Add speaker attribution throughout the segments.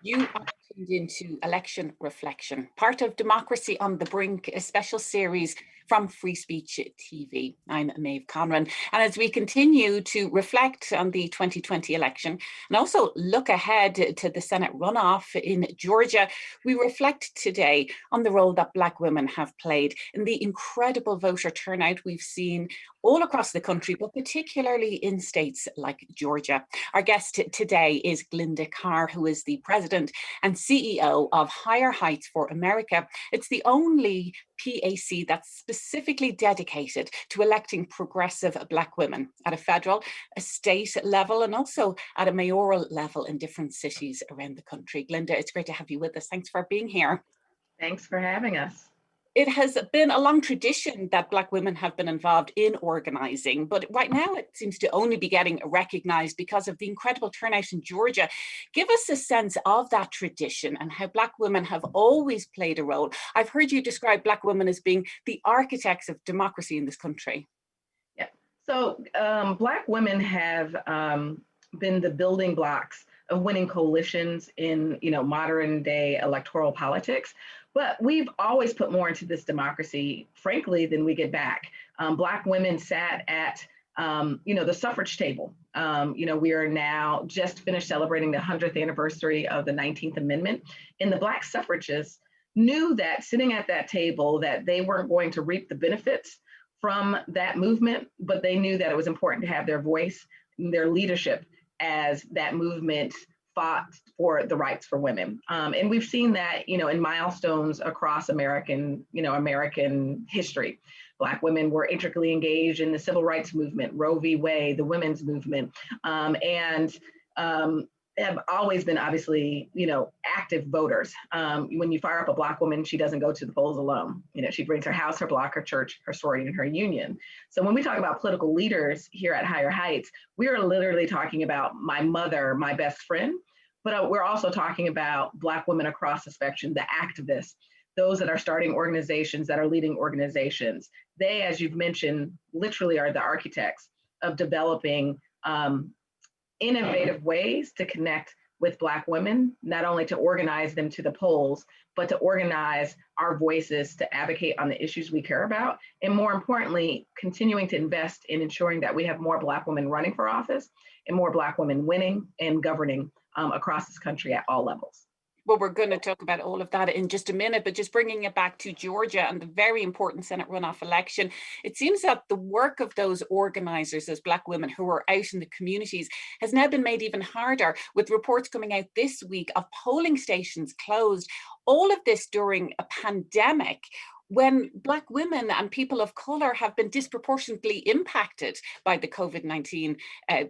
Speaker 1: You are tuned into Election Reflection, part of Democracy on the Brink, a special series from Free Speech TV. I'm Maeve Conran. And as we continue to reflect on the 2020 election and also look ahead to the Senate runoff in Georgia, we reflect today on the role that Black women have played in the incredible voter turnout we've seen all across the country, but particularly in states like Georgia. Our guest today is Glynda Carr, who is the president and CEO of Higher Heights for America. It's the only PAC that's specifically dedicated to electing progressive Black women at a federal, a state level, and also at a mayoral level in different cities around the country. Glynda, it's great to have you with us. Thanks for being here.
Speaker 2: Thanks for having us.
Speaker 1: It has been a long tradition that Black women have been involved in organising, but right now it seems to only be getting recognised because of the incredible turnout in Georgia. Give us a sense of that tradition and how Black women have always played a role. I've heard you describe Black women as being the architects of democracy in this country.
Speaker 2: Yeah. So Black women have been the building blocks of winning coalitions in, modern day electoral politics. But we've always put more into this democracy, frankly, than we get back. Black women sat at, the suffrage table. We are now just finished celebrating the 100th anniversary of the 19th Amendment. And the Black suffragists knew that sitting at that table, that they weren't going to reap the benefits from that movement, but they knew that it was important to have their voice, their leadership as that movement fought for the rights for women. And we've seen that, in milestones across American history. Black women were intricately engaged in the civil rights movement, Roe v. Wade, the women's movement, and have always been obviously, active voters. When you fire up a Black woman, she doesn't go to the polls alone. She brings her house, her block, her church, her sorority, and her union. So when we talk about political leaders here at Higher Heights, we are literally talking about my mother, my best friend, but we're also talking about Black women across the spectrum, the activists, those that are starting organizations, that are leading organizations. They, as you've mentioned, literally are the architects of developing innovative ways to connect with Black women, not only to organize them to the polls, but to organize our voices to advocate on the issues we care about. And more importantly, continuing to invest in ensuring that we have more Black women running for office and more Black women winning and governing across this country at all levels.
Speaker 1: Well, we're going to talk about all of that in just a minute, but just bringing it back to Georgia and the very important Senate runoff election, it seems that the work of those organizers as Black women who are out in the communities has now been made even harder, with reports coming out this week of polling stations closed. All of this during a pandemic, when Black women and people of colour have been disproportionately impacted by the COVID-19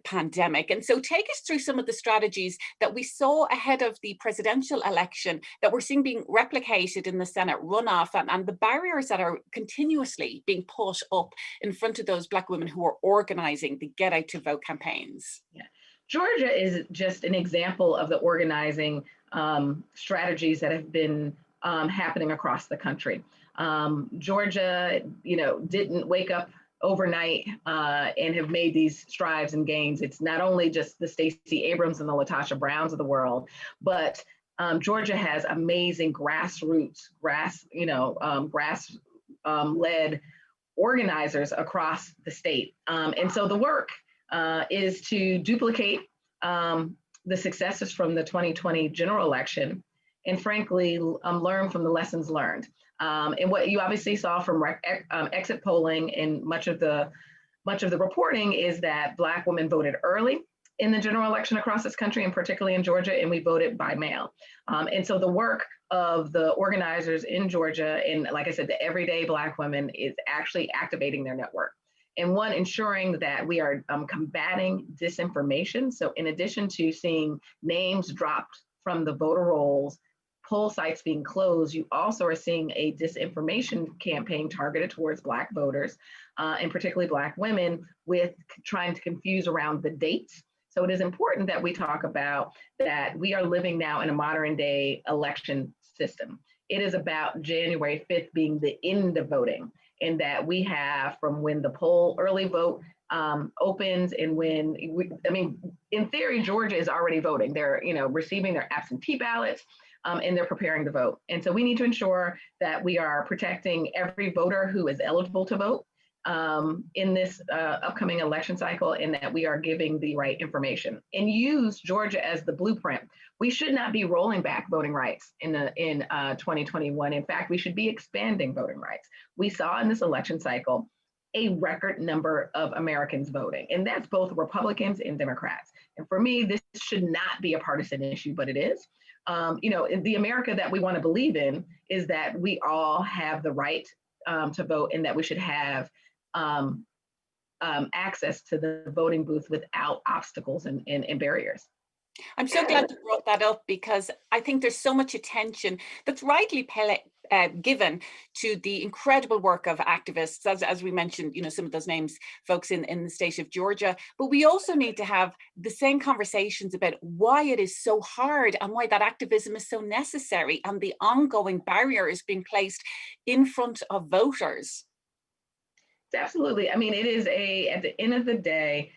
Speaker 1: pandemic. And so take us through some of the strategies that we saw ahead of the presidential election that we're seeing being replicated in the Senate runoff, and the barriers that are continuously being put up in front of those Black women who are organising the Get Out to Vote campaigns.
Speaker 2: Yeah. Georgia is just an example of the organizing strategies that have been happening across the country. Georgia, didn't wake up overnight and have made these strides and gains. It's not only just the Stacey Abrams and the LaTosha Browns of the world, but Georgia has amazing grassroots, led organizers across the state. And so the work is to duplicate the successes from the 2020 general election, and frankly, learn from the lessons learned. And what you obviously saw from exit polling and much of the reporting is that Black women voted early in the general election across this country, and particularly in Georgia, and we voted by mail. And so the work of the organizers in Georgia, and like I said, the everyday Black women, is actually activating their network. And one, ensuring that we are combating disinformation. So in addition to seeing names dropped from the voter rolls, poll sites being closed, you also are seeing a disinformation campaign targeted towards Black voters, and particularly Black women, with trying to confuse around the dates. So it is important that we talk about that we are living now in a modern day election system. It is about January 5th being the end of voting, and that we have from when the early vote opens and when I mean, in theory, Georgia is already voting. They're, receiving their absentee ballots. And they're preparing to vote. And so we need to ensure that we are protecting every voter who is eligible to vote in this upcoming election cycle, and that we are giving the right information and use Georgia as the blueprint. We should not be rolling back voting rights in 2021. In fact, we should be expanding voting rights. We saw in this election cycle a record number of Americans voting, and that's both Republicans and Democrats. And for me, this should not be a partisan issue, but it is. The America that we want to believe in is that we all have the right to vote, and that we should have access to the voting booth without obstacles and barriers.
Speaker 1: I'm so glad you brought that up, because I think there's so much attention that's rightly given to the incredible work of activists, as we mentioned, some of those names, folks in the state of Georgia. But we also need to have the same conversations about why it is so hard and why that activism is so necessary, and the ongoing barriers being placed in front of voters.
Speaker 2: Absolutely. I mean, it is at the end of the day,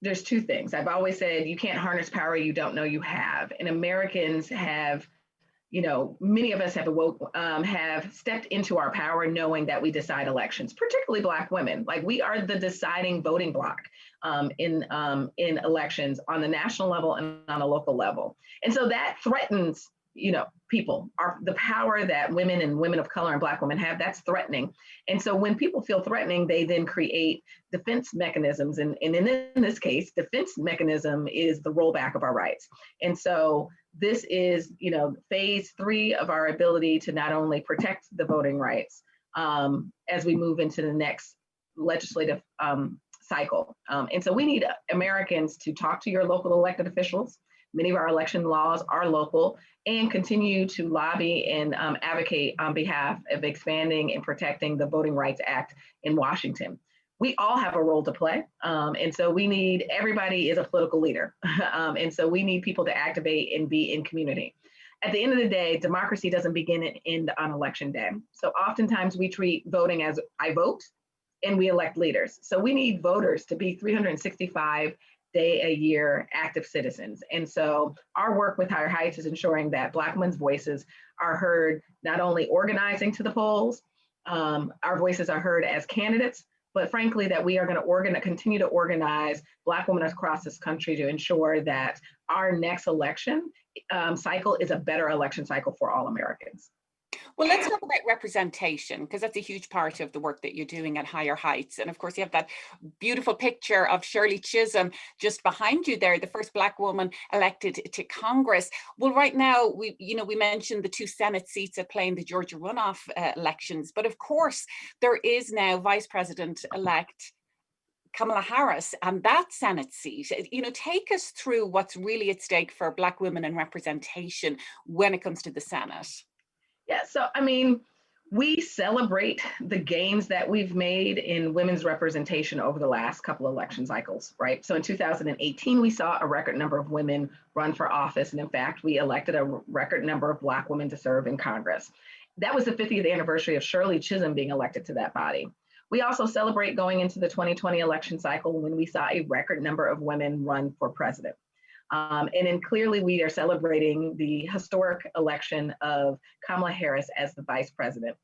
Speaker 2: there's two things. I've always said you can't harness power you don't know you have. And Americans have, many of us have stepped into our power knowing that we decide elections, particularly Black women. Like, we are the deciding voting bloc in elections on the national level and on a local level. And so that threatens people, the power that women and women of color and Black women have, that's threatening. And so when people feel threatening, they then create defense mechanisms. And in this case, defense mechanism is the rollback of our rights. And so this is, phase 3 of our ability to not only protect the voting rights as we move into the next legislative cycle. And so we need Americans to talk to your local elected officials. Many of our election laws are local, and continue to lobby and advocate on behalf of expanding and protecting the Voting Rights Act in Washington. We all have a role to play. And so everybody is a political leader. And so we need people to activate and be in community. At the end of the day, democracy doesn't begin and end on election day. So oftentimes we treat voting as I vote and we elect leaders. So we need voters to be 365 day a year active citizens. And so our work with Higher Heights is ensuring that Black women's voices are heard, not only organizing to the polls, our voices are heard as candidates, but frankly, that we are going to continue to organize Black women across this country to ensure that our next election cycle is a better election cycle for all Americans.
Speaker 1: Well, let's talk about representation, because that's a huge part of the work that you're doing at Higher Heights. And of course, you have that beautiful picture of Shirley Chisholm just behind you there, the first Black woman elected to Congress. Well, right now, we mentioned the 2 Senate seats at play in the Georgia runoff elections. But of course, there is now Vice President-elect Kamala Harris and that Senate seat. Take us through what's really at stake for Black women and representation when it comes to the Senate.
Speaker 2: Yeah, so I mean, we celebrate the gains that we've made in women's representation over the last couple of election cycles, right? So in 2018, we saw a record number of women run for office. And in fact, we elected a record number of Black women to serve in Congress. That was the 50th anniversary of Shirley Chisholm being elected to that body. We also celebrate going into the 2020 election cycle when we saw a record number of women run for president. And then clearly we are celebrating the historic election of Kamala Harris as the vice president,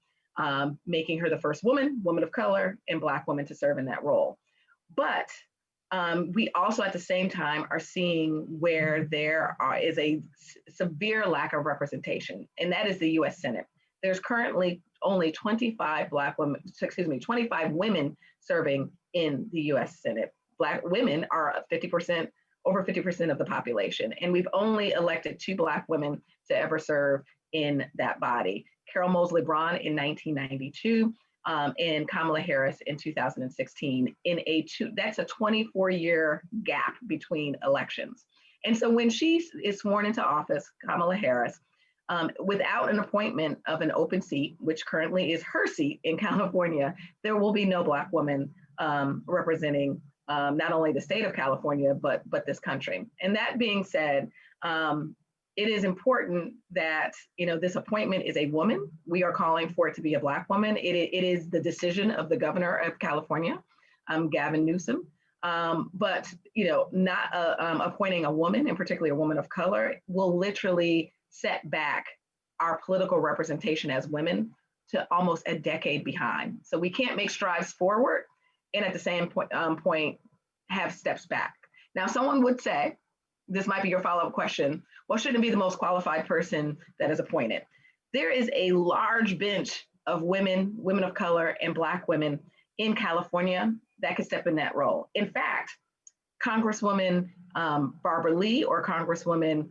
Speaker 2: making her the first woman of color, and Black woman to serve in that role. But we also at the same time are seeing where there is a severe lack of representation, and that is the US Senate. There's currently only 25 women serving in the US Senate. Black women are over 50% of the population. And we've only elected 2 Black women to ever serve in that body. Carol Moseley Braun in 1992 and Kamala Harris in 2016. That's a 24-year gap between elections. And so when she is sworn into office, Kamala Harris, without an appointment of an open seat, which currently is her seat in California, there will be no Black woman representing not only the state of California, but this country. And that being said, it is important that this appointment is a woman. We are calling for it to be a Black woman. It is the decision of the governor of California Gavin Newsom. But not appointing a woman, and particularly a woman of color, will literally set back our political representation as women to almost a decade behind. So we can't make strides forward and at the same point have steps back. Now, someone would say, this might be your follow-up question, well, shouldn't it be the most qualified person that is appointed? There is a large bench of women of color, and Black women in California that could step in that role. In fact, Congresswoman Barbara Lee or Congresswoman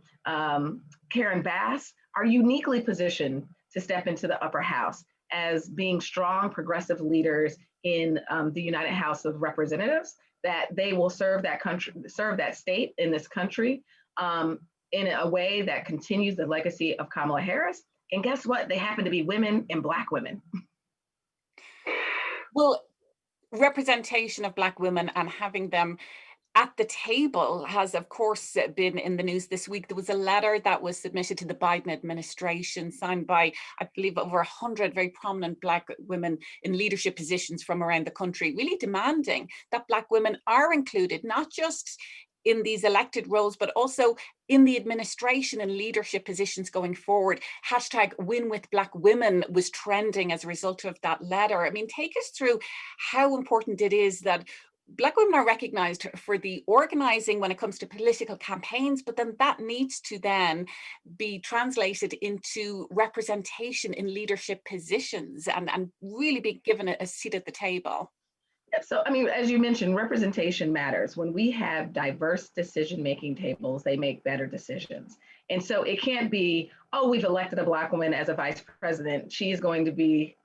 Speaker 2: Karen Bass are uniquely positioned to step into the upper house as being strong progressive leaders in the United House of Representatives, that they will serve that country, serve that state in this country in a way that continues the legacy of Kamala Harris. And guess what? They happen to be women and Black women.
Speaker 1: Well, representation of Black women and having them at the table has, of course, been in the news this week. There was a letter that was submitted to the Biden administration, signed by, I believe, over 100 very prominent Black women in leadership positions from around the country, really demanding that Black women are included, not just in these elected roles, but also in the administration and leadership positions going forward. Hashtag Win with Black Women was trending as a result of that letter. I mean, take us through how important it is that Black women are recognized for the organizing when it comes to political campaigns, but then that needs to then be translated into representation in leadership positions and really be given a seat at the table.
Speaker 2: So, I mean, as you mentioned, representation matters. When we have diverse decision-making tables, they make better decisions. And so it can't be, oh, we've elected a Black woman as a vice president. She's going to be,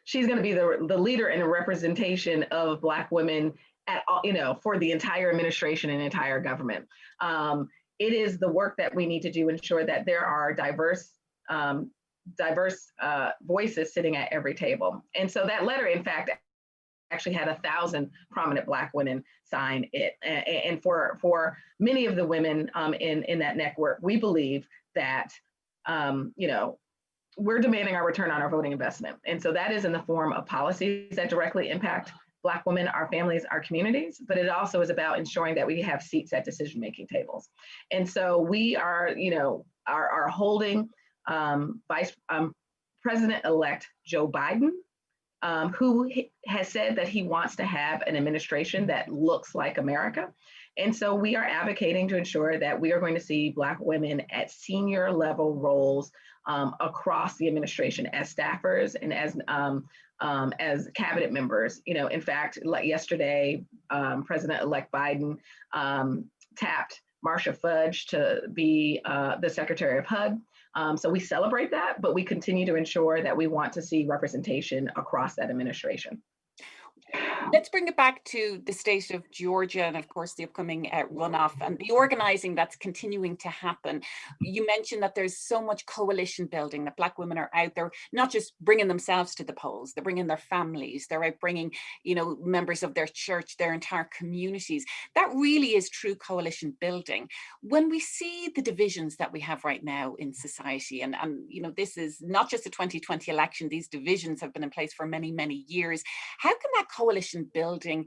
Speaker 2: she's going to be the leader in a representation of Black women at all, for the entire administration and entire government. It is the work that we need to do, ensure that there are diverse voices sitting at every table. And so that letter, in fact, actually had 1,000 prominent Black women sign it. And for many of the women in that network, we believe that, we're demanding our return on our voting investment. And so that is in the form of policies that directly impact Black women, our families, our communities, but it also is about ensuring that we have seats at decision-making tables. And so we are, are holding Vice President-elect Joe Biden, who has said that he wants to have an administration that looks like America. And so we are advocating to ensure that we are going to see Black women at senior level roles across the administration as staffers and as cabinet members. In fact, like yesterday, President-elect Biden tapped Marcia Fudge to be the Secretary of HUD. So we celebrate that, but we continue to ensure that we want to see representation across that administration.
Speaker 1: Let's bring it back to the state of Georgia and, of course, the upcoming runoff and the organizing that's continuing to happen. You mentioned that there's so much coalition building, that Black women are out there, not just bringing themselves to the polls, they're bringing their families, they're out bringing, members of their church, their entire communities. That really is true coalition building. When we see the divisions that we have right now in society, and this is not just the 2020 election, these divisions have been in place for many, many years. How can that coalition building,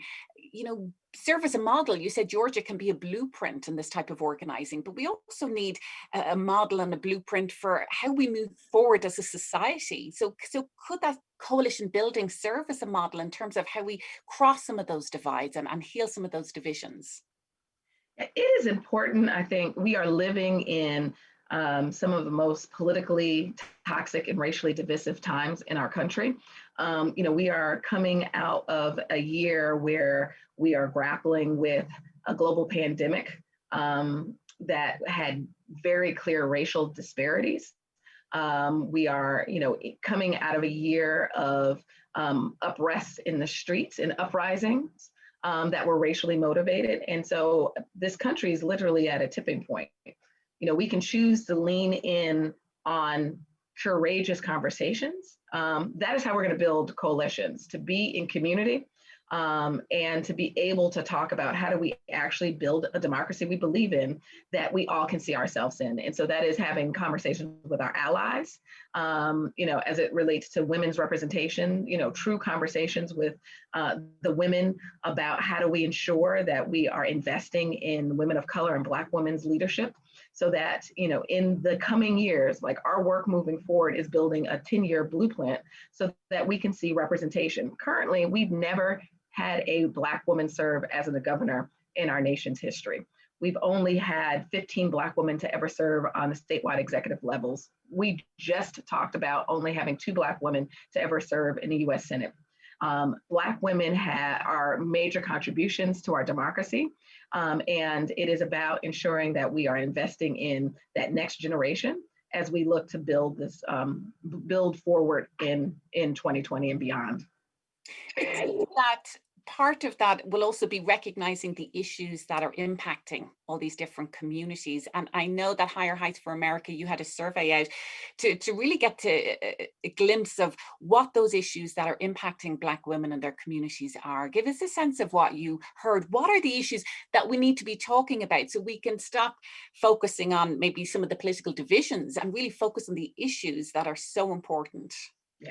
Speaker 1: serve as a model? You said Georgia can be a blueprint in this type of organizing, but we also need a model and a blueprint for how we move forward as a society. So could that coalition building serve as a model in terms of how we cross some of those divides and heal some of those divisions?
Speaker 2: It is important. I think we are living in some of the most politically toxic and racially divisive times in our country. We are coming out of a year where we are grappling with a global pandemic that had very clear racial disparities. We are, coming out of a year of unrest in the streets and uprisings that were racially motivated. And so this country is literally at a tipping point. We can choose to lean in on courageous conversations. That is how we're going to build coalitions, to be in community, and to be able to talk about how do we actually build a democracy we believe in that we all can see ourselves in. And so that is having conversations with our allies, as it relates to women's representation, true conversations with the women about how do we ensure that we are investing in women of color and Black women's leadership, so that, in the coming years, like our work moving forward is building a 10-year blueprint so that we can see representation. Currently, we've never had a Black woman serve as a governor in our nation's history. We've only had 15 Black women to ever serve on the statewide executive levels. We just talked about only having 2 Black women to ever serve in the US Senate. Black women are major contributions to our democracy, and it is about ensuring that we are investing in that next generation as we look to build this, build forward in 2020 and beyond.
Speaker 1: It seems that part of that will also be recognizing the issues that are impacting all these different communities. And I know that Higher Heights for America, you had a survey out to really get to a glimpse of what those issues that are impacting Black women and their communities are. Give us a sense of what you heard. What are the issues that we need to be talking about so we can stop focusing on maybe some of the political divisions and really focus on the issues that are so important?
Speaker 2: Yeah.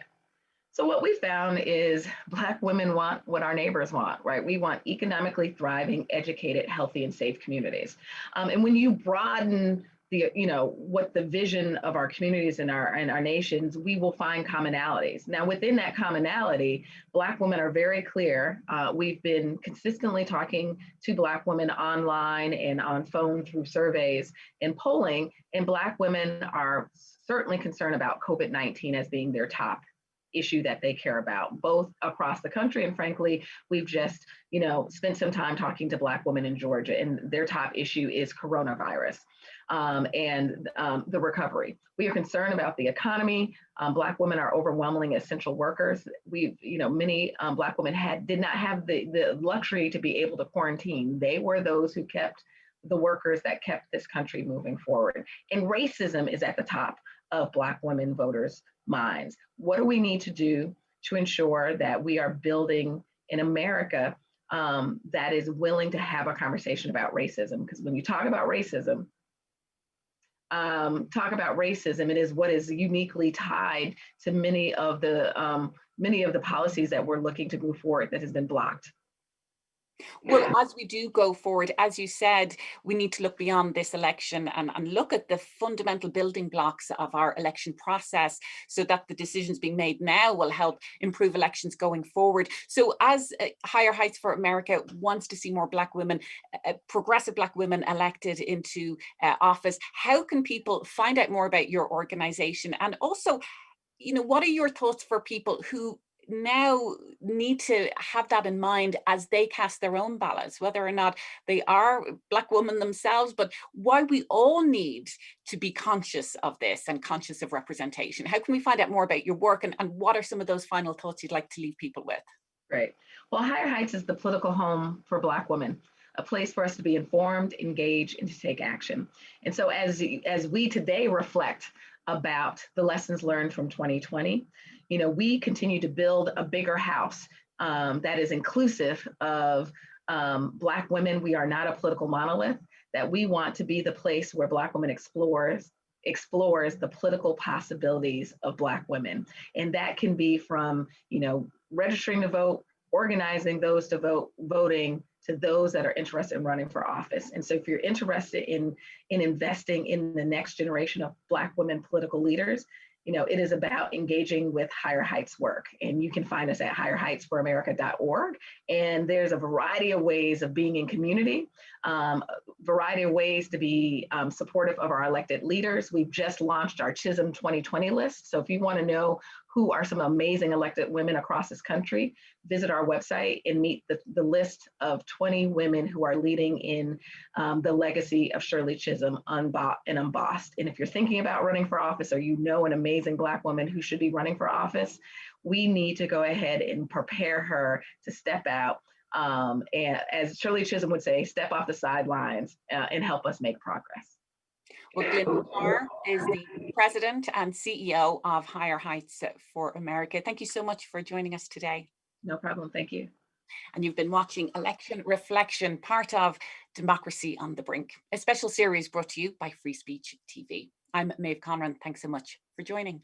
Speaker 2: So what we found is Black women want what our neighbors want, right? We want economically thriving, educated, healthy, and safe communities. And when you broaden the, what the vision of our communities and our nations, we will find commonalities. Now, within that commonality, Black women are very clear. We've been consistently talking to Black women online and on phone through surveys and polling, and Black women are certainly concerned about COVID-19 as being their top issue that they care about, both across the country. And frankly, we've just, spent some time talking to Black women in Georgia, and their top issue is coronavirus and the recovery. We are concerned about the economy. Black women are overwhelmingly essential workers. Many Black women did not have the luxury to be able to quarantine. They were those who kept the workers that kept this country moving forward. And racism is at the top of Black women voters' minds. What do we need to do to ensure that we are building an America that is willing to have a conversation about racism? Because when you talk about racism, it is what is uniquely tied to many of the policies that we're looking to move forward that has been blocked.
Speaker 1: Well, as we do go forward, as you said, we need to look beyond this election and look at the fundamental building blocks of our election process so that the decisions being made now will help improve elections going forward. So as Higher Heights for America wants to see more Black women, progressive Black women elected into office, how can people find out more about your organization? And also, what are your thoughts for people who now need to have that in mind as they cast their own ballots, whether or not they are Black women themselves, but why we all need to be conscious of this and conscious of representation? How can we find out more about your work, and what are some of those final thoughts you'd like to leave people with?
Speaker 2: Great. Well, Higher Heights is the political home for Black women, a place for us to be informed, engage, and to take action. And so as we today reflect about the lessons learned from 2020, we continue to build a bigger house that is inclusive of Black women. We are not a political monolith, that we want to be the place where Black women explores the political possibilities of Black women. And that can be from, registering to vote, organizing those to vote, voting, to those that are interested in running for office. And so if you're interested in investing in the next generation of Black women political leaders, it is about engaging with Higher Heights work. And you can find us at higherheightsforamerica.org. And there's a variety of ways of being in community, variety of ways to be supportive of our elected leaders. We've just launched our Chisholm 2020 list. So if you want to know who are some amazing elected women across this country, visit our website and meet the list of 20 women who are leading in the legacy of Shirley Chisholm and embossed. And if you're thinking about running for office, or an amazing Black woman who should be running for office, we need to go ahead and prepare her to step out. And as Shirley Chisholm would say, step off the sidelines and help us make progress.
Speaker 1: Well, Glynda Carr is the president and CEO of Higher Heights for America. Thank you so much for joining us today.
Speaker 2: No problem. Thank you.
Speaker 1: And you've been watching Election Reflection, part of Democracy on the Brink, a special series brought to you by Free Speech TV. I'm Maeve Conran. Thanks so much for joining.